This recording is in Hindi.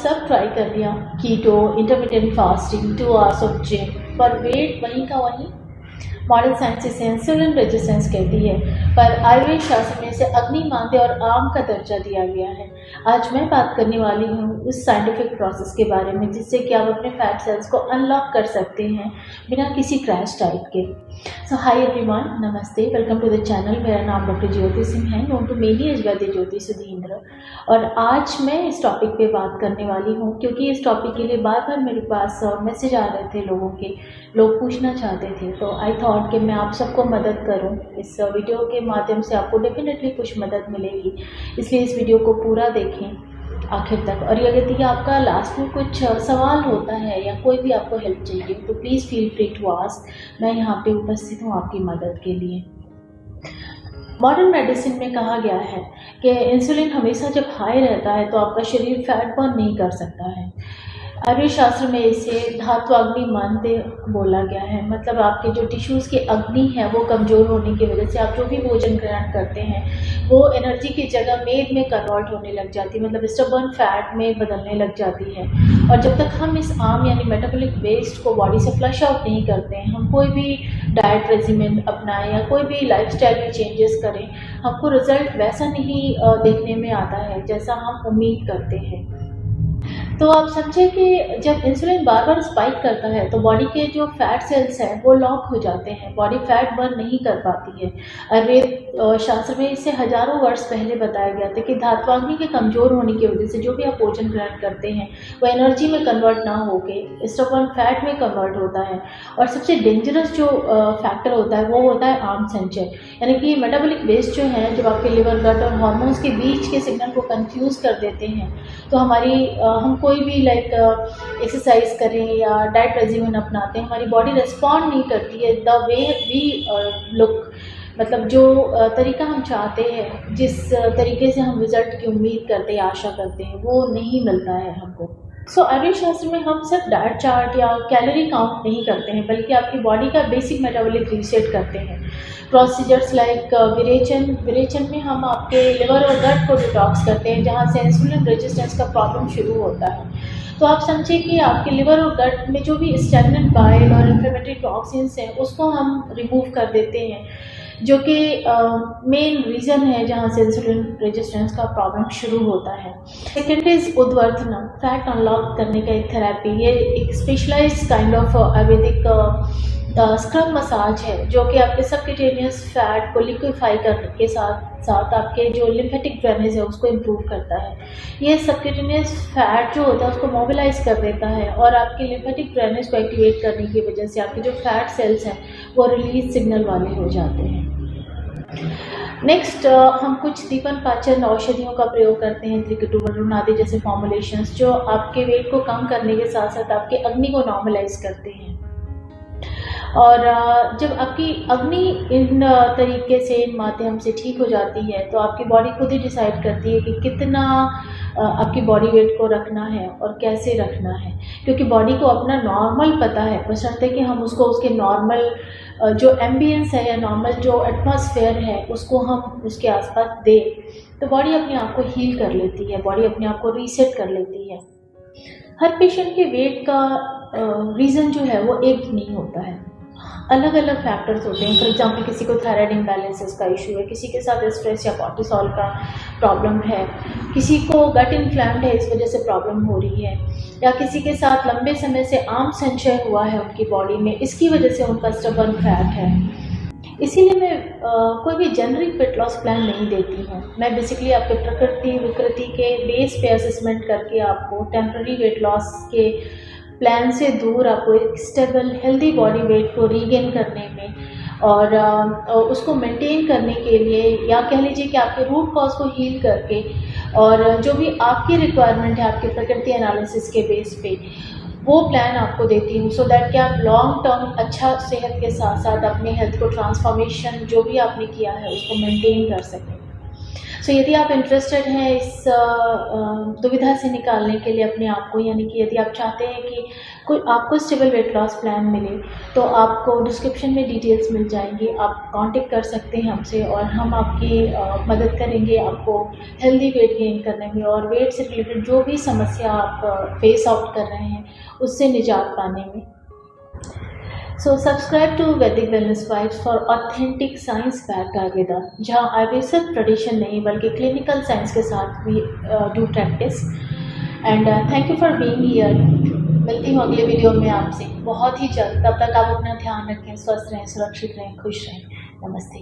सब ट्राई कर लिया, keto, intermittent fasting, 2 hours of gym, पर वेट वहीं का वहीं। मॉडर्न साइंस इसे इंसुलिन रेजिस्टेंस कहती है, पर आयुर्वेद शास्त्र में इसे अग्नि मांद्य और आम का दर्जा दिया गया है। आज मैं बात करने वाली हूँ उस साइंटिफिक प्रोसेस के बारे में जिससे कि आप अपने फैट सेल्स को अनलॉक कर सकते हैं बिना किसी क्रैश टाइप के। सो हाय एवरीवन, नमस्ते, वेलकम टू द चैनल। मेरा नाम डॉक्टर ज्योति सिंह है, नोन टू मेनी एज वैद्य ज्योति सुधींद्र। और आज मैं इस टॉपिक पे बात करने वाली हूँ क्योंकि इस टॉपिक के लिए बार बार मेरे पास मैसेज आ रहे थे लोगों के, लोग पूछना चाहते थे। तो आई थॉट कि मैं आप सबको मदद करूं। इस वीडियो के माध्यम से आपको डेफिनेटली कुछ मदद मिलेगी, इसलिए इस वीडियो को पूरा देखें आखिर तक। और यदि आपका लास्ट में कुछ सवाल होता है या कोई भी आपको हेल्प चाहिए तो please feel free to ask. मैं यहाँ पे उपस्थित हूँ आपकी मदद के लिए। मॉडर्न मेडिसिन में कहा गया है कि इंसुलिन हमेशा जब हाई रहता है तो आपका शरीर फैट बर्न नहीं कर सकता है। आयुर्वेद शास्त्र में इसे धातु अग्नि मानते बोला गया है, मतलब आपके जो टिश्यूज़ की अग्नि है वो कमज़ोर होने की वजह से आप जो भी भोजन ग्रहण करते हैं वो एनर्जी की जगह मेद में कन्वर्ट होने लग जाती है, मतलब स्टबर्न फैट में बदलने लग जाती है। और जब तक हम इस आम यानी मेटाबॉलिक वेस्ट को बॉडी से फ्लश आउट नहीं करते हैं, हम कोई भी डाइट रेजिमेंट अपनाएं या कोई भी लाइफस्टाइल में चेंजेस करें, हमको रिजल्ट वैसा नहीं देखने में आता है जैसा हम उम्मीद करते हैं। तो आप समझे कि जब इंसुलिन बार बार स्पाइक करता है तो बॉडी के जो फैट सेल्स हैं वो लॉक हो जाते हैं, बॉडी फैट बर्न नहीं कर पाती है। आयुर्वेद शास्त्र में इसे हजारों वर्ष पहले बताया गया था कि धात्वाग्नि के कमजोर होने की वजह से जो भी आप भोजन ग्रहण करते हैं वो एनर्जी में कन्वर्ट ना होके स्टबर्न फैट में कन्वर्ट होता है। और सबसे डेंजरस जो फैक्टर होता है वो होता है आम संचय, यानी कि मेटाबॉलिक वेस्ट जो है जब आपके लिवर, गट और हार्मोन्स के बीच के सिग्नल को कंफ्यूज कर देते हैं तो हम कोई भी एक्सरसाइज करें या डाइट रेजिमेंट अपनाते हैं, हमारी बॉडी रिस्पॉन्ड नहीं करती है द वे वी लुक, मतलब जो तरीका हम चाहते हैं, जिस तरीके से हम रिजल्ट की उम्मीद करते हैं, आशा करते हैं, वो नहीं मिलता है हमको। सो आयुर्वेद शास्त्र में हम सिर्फ डाइट चार्ट या कैलोरी काउंट नहीं करते हैं बल्कि आपकी बॉडी का बेसिक मेटाबॉलिक रीसेट करते हैं। प्रोसीजर्स लाइक विरेचन में हम आपके लिवर और गट को डिटॉक्स करते हैं जहाँ से इंसुलिन रेजिस्टेंस का प्रॉब्लम शुरू होता है। तो आप समझिए कि आपके लिवर और गट में जो भी स्टैग्नेंट बाइल और इन्फ्लेमेटरी टॉक्सिन्स हैं उसको हम रिमूव कर देते हैं, जो कि मेन रीज़न है जहाँ से इंसुलिन रेजिस्टेंस का प्रॉब्लम शुरू होता है। सेकेंड इज उद्वर्तना, फैट अनलॉक करने का एक थेरेपी। ये एक specialised kind of Ayurvedic scrub massage है जो कि आपके सबक्यूटेनियस फैट को लिक्विफाई करने के साथ साथ आपके जो लिम्फेटिक ड्रेनेज है उसको इम्प्रूव करता है। ये सबक्यूटेनियस फैट जो होता है उसको मोबिलाइज कर देता है और आपके लिम्फेटिक ड्रेनेज को एक्टिवेट करने की वजह से आपके जो फैट सेल्स हैं वो रिलीज सिग्नल वाले हो जाते हैं। नेक्स्ट हम कुछ दीपन पाचन औषधियों का प्रयोग करते हैं, त्रिकटुवरुण आदि जैसे फॉर्मुलेशंस, जो आपके वेट को कम करने के साथ साथ आपके अग्नि को नॉर्मलाइज करते हैं। और जब आपकी अग्नि इन तरीके से, इन माध्यम से ठीक हो जाती है तो आपकी बॉडी खुद ही डिसाइड करती है कि कितना आपकी बॉडी वेट को रखना है और कैसे रखना है, क्योंकि बॉडी को अपना नॉर्मल पता है, बशर्ते कि हम उसको उसके नॉर्मल जो एम्बियंस है या नॉर्मल जो एटमॉस्फेयर है उसको हम उसके आसपास दें तो बॉडी अपने आप को हील कर लेती है, बॉडी अपने आप को रीसेट कर लेती है। हर पेशेंट के वेट का रीज़न जो है वो एक नहीं होता है, अलग अलग फैक्टर्स होते हैं। फॉर एग्जांपल किसी को थायराइड इम्बैलेंसेस का इशू है, किसी के साथ स्ट्रेस या कॉर्टिसोल का प्रॉब्लम है, किसी को गट इन्फ्लेम्ड है इस वजह से प्रॉब्लम हो रही है, या किसी के साथ लंबे समय से आम संचय हुआ है उनकी बॉडी में, इसकी वजह से उनका स्टबर्न फैट है। इसीलिए मैं कोई भी जेनरिक वेट लॉस प्लान नहीं देती हूँ। मैं बेसिकली आपके प्रकृति विकृति के बेस पे असेसमेंट करके आपको टेम्पररी वेट लॉस के प्लान से दूर आपको एक स्टेबल हेल्दी बॉडी वेट को रीगेन करने में और उसको मेंटेन करने के लिए, या कह लीजिए कि आपके रूट कॉज को हील करके और जो भी आपकी रिक्वायरमेंट है आपके प्रकृति एनालिसिस के बेस पे वो प्लान आपको देती हूँ, सो दैट कि आप लॉन्ग टर्म अच्छा सेहत के साथ साथ अपने हेल्थ को ट्रांसफॉर्मेशन जो भी आपने किया है उसको मेंटेन कर सकें। सो यदि आप इंटरेस्टेड हैं इस दुविधा से निकालने के लिए अपने आप को, यानी कि यदि आप चाहते हैं कि कोई आपको स्टेबल वेट लॉस प्लान मिले तो आपको डिस्क्रिप्शन में डिटेल्स मिल जाएंगी, आप कांटेक्ट कर सकते हैं हमसे और हम आपकी मदद करेंगे आपको हेल्दी वेट गेन करने में और वेट से रिलेटेड जो भी समस्या आप फेस आउट कर रहे हैं उससे निजात पाने में। So subscribe to Vedic Wellness Vibes for authentic science backed Ayurveda, जहाँ आयुर्वेदिक ट्रेडिशन नहीं बल्कि क्लिनिकल साइंस के साथ भी do practice. And thank you for being here. मिलती हूँ अगले वीडियो में आपसे बहुत ही जल्द। तब तक आप अपना ध्यान रखें, स्वस्थ रहें, सुरक्षित रहें, खुश रहें। नमस्ते।